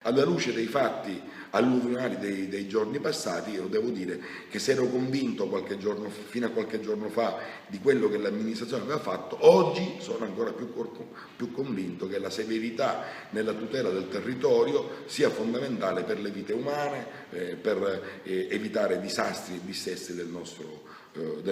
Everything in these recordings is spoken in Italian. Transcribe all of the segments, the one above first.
Alla luce dei fatti alluvionali dei giorni passati, io devo dire che se ero convinto fino a qualche giorno fa di quello che l'amministrazione aveva fatto, oggi sono ancora più convinto che la severità nella tutela del territorio sia fondamentale per le vite umane, per evitare disastri e dissesti del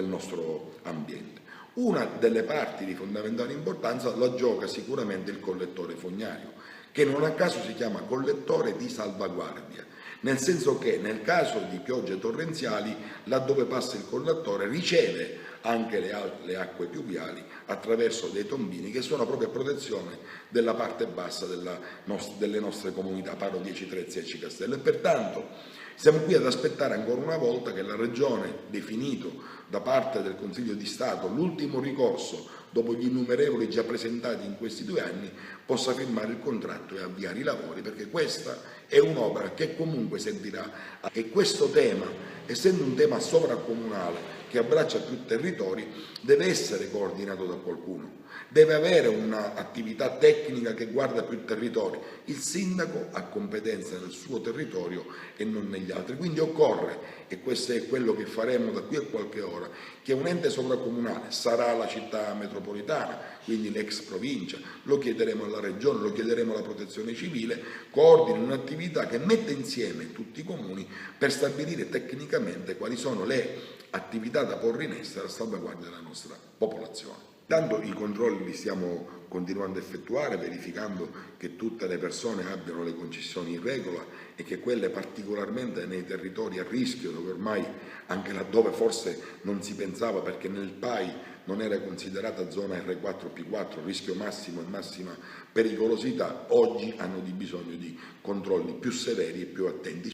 nostro ambiente. Una delle parti di fondamentale importanza la gioca sicuramente il collettore fognario, che non a caso si chiama collettore di salvaguardia, nel senso che nel caso di piogge torrenziali, laddove passa il collettore, riceve anche le acque piuviali attraverso dei tombini che sono proprio a protezione della parte bassa delle nostre comunità, parlo di Aci Trezza e Aci Castello, e pertanto siamo qui ad aspettare ancora una volta che la Regione, definito da parte del Consiglio di Stato l'ultimo ricorso dopo gli innumerevoli già presentati in questi 2 anni, possa firmare il contratto e avviare i lavori, perché questa è un'opera che comunque servirà. E questo tema, essendo un tema sovracomunale che abbraccia più territori, deve essere coordinato da qualcuno, deve avere un'attività tecnica che guarda più territori. Il sindaco ha competenza nel suo territorio e non negli altri, quindi occorre, e questo è quello che faremo da qui a qualche ora, che un ente sovracomunale, sarà la città metropolitana, quindi l'ex provincia, lo chiederemo alla Regione, lo chiederemo alla Protezione Civile, coordini un'attività che mette insieme tutti i comuni per stabilire tecnicamente quali sono le attività da porre in essere a salvaguardia della nostra popolazione. Tanto i controlli li stiamo continuando a effettuare, verificando che tutte le persone abbiano le concessioni in regola e che quelle particolarmente nei territori a rischio, dove ormai anche laddove forse non si pensava, perché nel PAI non era considerata zona R4P4, rischio massimo e massima pericolosità, oggi hanno bisogno di controlli più severi e più attenti.